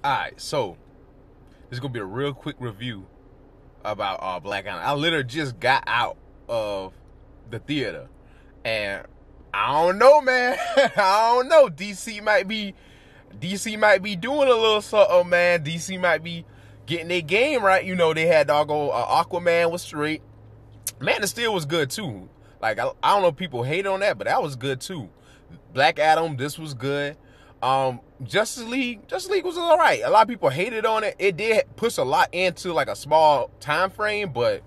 Alright, so this is gonna be a real quick review about Black Adam. I literally just got out of the theater, and I don't know, man. I don't know. DC might be doing a little something, man. DC might be getting their game right. You know, they had doggone Aquaman was straight. Man of Steel was good too. Like I don't know if people hate on that, but that was good too. Black Adam, this was good. Justice League was all right. A lot of people hated on it. It did push a lot into like a small time frame, but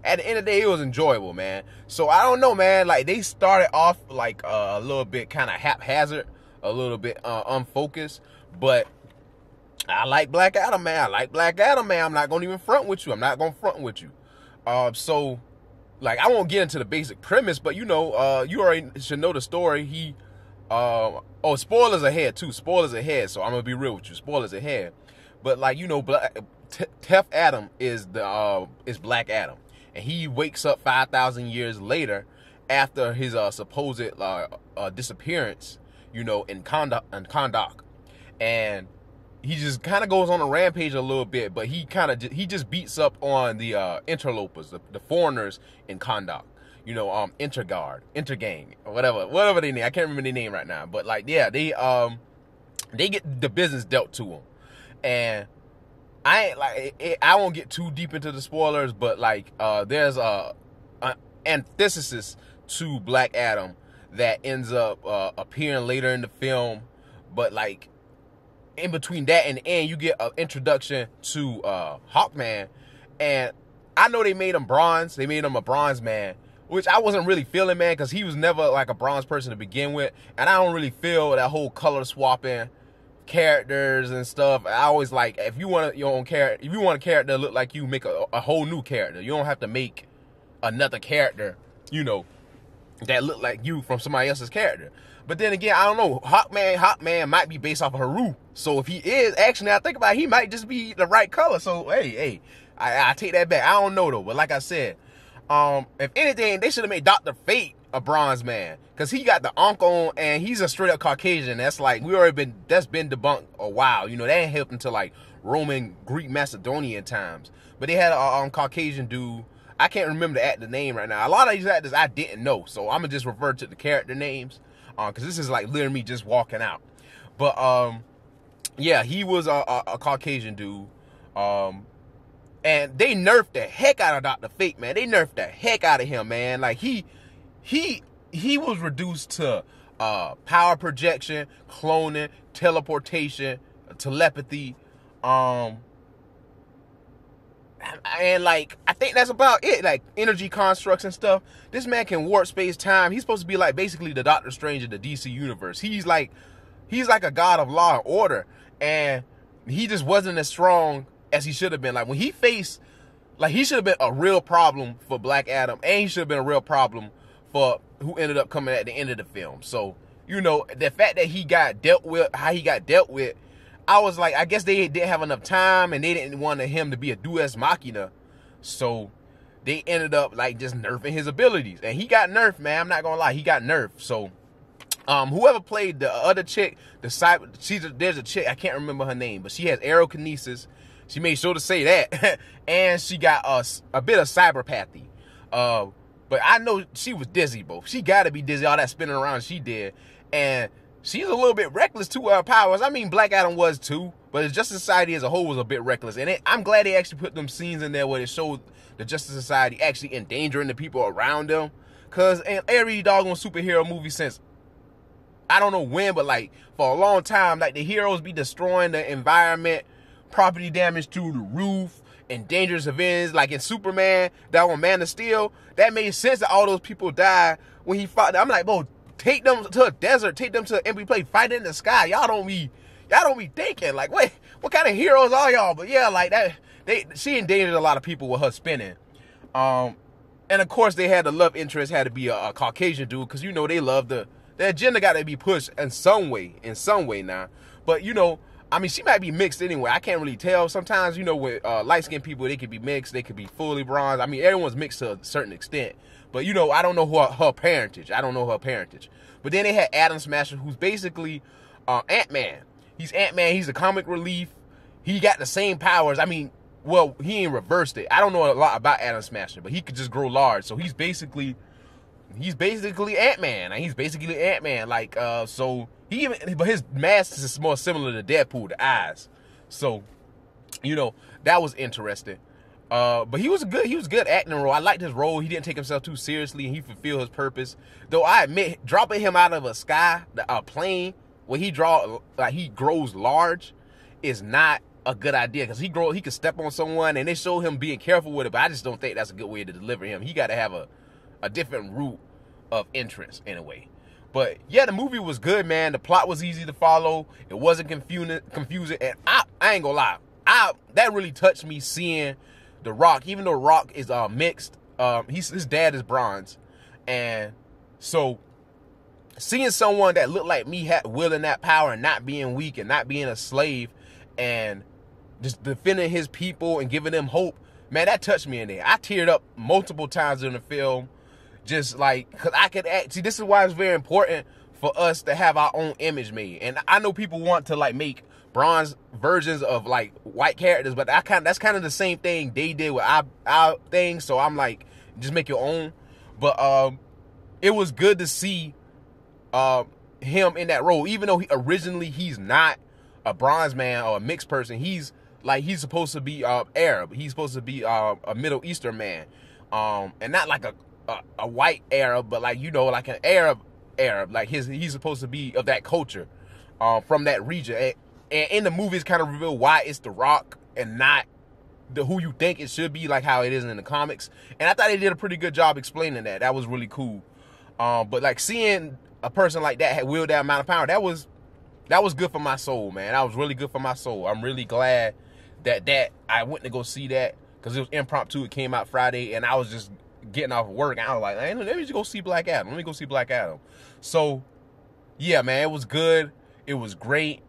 at the end of the day, it was enjoyable, man. So I don't know, man. Like they started off like a little bit kind of haphazard, a little bit unfocused, but I like Black Adam, man. I'm not gonna even front with you. So like I won't get into the basic premise, but you know, you already should know the story. Spoilers ahead too. Spoilers ahead. So I'm gonna be real with you. Spoilers ahead. But like you know, Tef Adam is Black Adam, and he wakes up 5,000 years later after his supposed disappearance. You know, in Kahndaq, and he just kind of goes on a rampage a little bit. But he just beats up on the interlopers, the foreigners in Kahndaq. You know, Intergang, or whatever they name. I can't remember their name right now, but like, yeah, they get the business dealt to them, and I won't get too deep into the spoilers, but like, there's a antithesis to Black Adam that ends up appearing later in the film, but like, in between that and the end, you get an introduction to Hawkman, and I know they made him bronze. They made him a bronze man, which I wasn't really feeling, man, because he was never like a bronze person to begin with, and I don't really feel that whole color swapping characters and stuff. I always like, if you want your own character, if you want a character to look like you, make a whole new character. You don't have to make another character, you know, that look like you from somebody else's character. But then again, I don't know. Hawkman might be based off of Haru. So if he is, actually, I think about it, he might just be the right color. So hey, I take that back. I don't know though. But like I said, if anything, they should have made Dr. Fate a bronze man, because he got the ankh on and he's a straight up Caucasian. That's like, that's been debunked a while. You know, that ain't helped until like Roman, Greek, Macedonian times. But they had a Caucasian dude. I can't remember the actor name right now. A lot of these actors I didn't know, so I'm gonna just refer to the character names, because this is like literally me just walking out. But yeah, he was a Caucasian dude. And they nerfed the heck out of Dr. Fate, man. They nerfed the heck out of him, man. Like he was reduced to power projection, cloning, teleportation, telepathy, and like I think that's about it. Like energy constructs and stuff. This man can warp space time. He's supposed to be like basically the Doctor Strange of the DC universe. He's like a god of law and order, and he just wasn't as strong as he should have been. Like when he faced, like he should have been a real problem for Black Adam, and he should have been a real problem for who ended up coming at the end of the film. So, you know, the fact that he got dealt with, how he got dealt with, I was like, I guess they didn't have enough time, and they didn't want him to be a Deus Machina, so they ended up like just nerfing his abilities, and he got nerfed, man. I'm not gonna lie, he got nerfed. So whoever played the other chick, there's a chick, I can't remember her name, but she has aerokinesis. She made sure to say that. And she got a bit of cyberpathy. But I know she was dizzy, bro. She got to be dizzy, all that spinning around she did. And she's a little bit reckless to her powers. I mean, Black Adam was too. But the Justice Society as a whole was a bit reckless. And I'm glad they actually put them scenes in there where they showed the Justice Society actually endangering the people around them. Because in every doggone superhero movie since, I don't know when, but like for a long time, like the heroes be destroying the environment, property damage to the roof, and dangerous events. Like in Superman, that one Man of Steel, that made sense that all those people died when he fought. I'm like, bro, take them to a desert, take them to an empty place, fight in the sky. Y'all don't be thinking like, wait, what kind of heroes are y'all? But yeah, like that, she endangered a lot of people with her spinning. And of course they had the love interest had to be a Caucasian dude, because you know they love the agenda got to be pushed in some way now. But you know, I mean, she might be mixed anyway. I can't really tell. Sometimes, you know, with light-skinned people, they could be mixed. They could be fully bronze. I mean, everyone's mixed to a certain extent. But, you know, I don't know her parentage. But then they had Adam Smasher, who's basically Ant-Man. He's Ant-Man. He's the comic relief. He got the same powers. I mean, well, he ain't reversed it. I don't know a lot about Atom Smasher, but he could just grow large. So he's basically Ant-Man. He's basically Ant-Man. Like, so he even, but his mask is more similar to Deadpool, the eyes. So, you know, that was interesting. But he was good acting role. I liked his role. He didn't take himself too seriously, and he fulfilled his purpose. Though I admit, dropping him out of a plane where he grows large is not a good idea, because he could step on someone, and they show him being careful with it. But I just don't think that's a good way to deliver him. He got to have a different route of entrance in a way. But yeah, the movie was good, man. The plot was easy to follow. It wasn't confusing, and I ain't gonna lie, that really touched me seeing The Rock. Even though Rock is mixed, his dad is bronze, and so seeing someone that looked like me wielding that power and not being weak and not being a slave and just defending his people and giving them hope, man, that touched me in there. I teared up multiple times in the film, just like, because I could see, this is why it's very important for us to have our own image made. And I know people want to like make bronze versions of like white characters, but that's kind of the same thing they did with our thing. So I'm like, just make your own. But it was good to see him in that role, even though he's not a bronze man or a mixed person. He's supposed to be Arab. He's supposed to be a Middle Eastern man, and not like a white Arab, but like, you know, like an Arab. Like he's supposed to be of that culture, from that region. And in the movie, it's kind of revealed why it's The Rock and not who you think it should be, like how it is in the comics. And I thought they did a pretty good job explaining that. That was really cool. But like seeing a person like that wield that amount of power, that was good for my soul, man. That was really good for my soul. I'm really glad that I went to go see that, because it was impromptu. It came out Friday, and I was just getting off of work, and I was like, hey, let me just go see Black Adam. Let me go see Black Adam. So, yeah, man, it was good. It was great.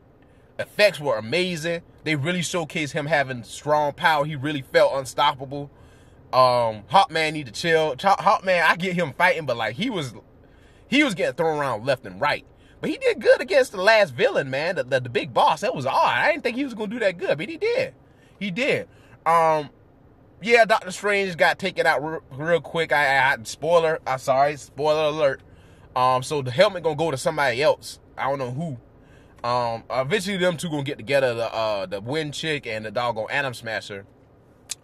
Effects were amazing. They really showcased him having strong power. He really felt unstoppable. Hawkman need to chill. Hawkman, I get him fighting, but like he was getting thrown around left and right. But he did good against the last villain, man, the big boss. That was odd. I didn't think he was gonna do that good, but he did. He did. Yeah, Doctor Strange got taken out real quick. Spoiler alert. So the helmet gonna go to somebody else. I don't know who. Eventually them two gonna get together. The Wind Chick and the doggone Atom Smasher.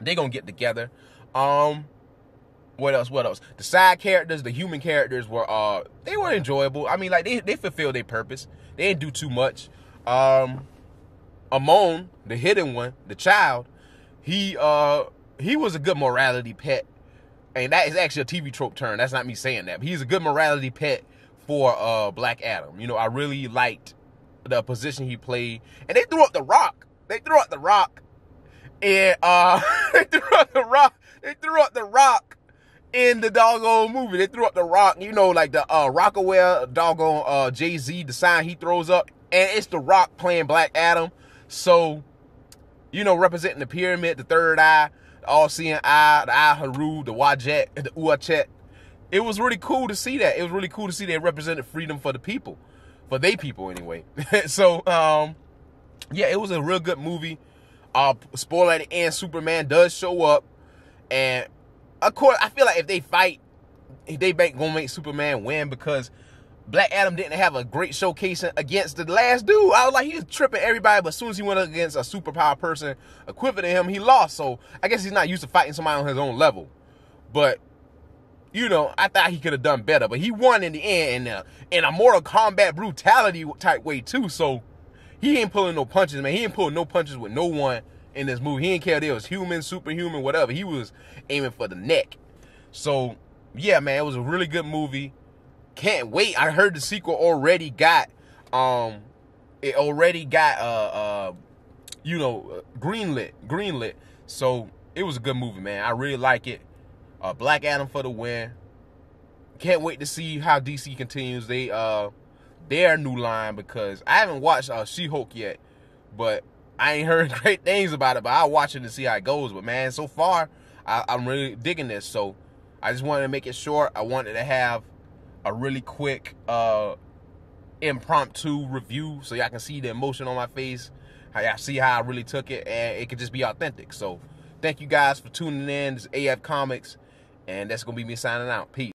They gonna get together. What else? The side characters, the human characters were they were enjoyable. I mean, like they fulfilled their purpose. They didn't do too much. Amon, the hidden one, the child, he was a good morality pet. And that is actually a TV trope term. That's not me saying that. But he's a good morality pet for Black Adam. You know, I really liked the position he played. And they threw up The Rock. And they threw up The Rock in the doggone movie. They threw up The Rock, you know, like the Rockaware doggone Jay-Z, the sign he throws up. And it's The Rock playing Black Adam. So, you know, representing the pyramid, the third eye, the all-seeing eye, the Eye Haru, the Wajet, the Uachet. It was really cool to see that. It was really cool to see they represented freedom for the people. For they people, anyway. So, yeah, it was a real good movie. Spoiler at the end, Superman does show up. And, of course, I feel like if they fight, they gonna make Superman win, because Black Adam didn't have a great showcase against the last dude. I was like, he was tripping everybody, but as soon as he went up against a superpower person equivalent to him, he lost. So I guess he's not used to fighting somebody on his own level. But, you know, I thought he could have done better. But he won in the end in a Mortal Kombat brutality type way, too. So he ain't pulling no punches, man. He ain't pulling no punches with no one in this movie. He didn't care if it was human, superhuman, whatever. He was aiming for the neck. So, yeah, man, it was a really good movie. Can't wait. I heard the sequel already got greenlit. So it was a good movie, man. I really like it. Black Adam for the win. Can't wait to see how DC continues their new line, because I haven't watched She-Hulk yet, but I ain't heard great things about it. But I'll watch it to see how it goes. But man, so far I'm really digging this. So I just wanted to make it short. I wanted to have a really quick impromptu review so y'all can see the emotion on my face, how y'all see how I really took it, and it could just be authentic. So thank you guys for tuning in. This is AF Comics, and that's gonna be me signing out. Peace.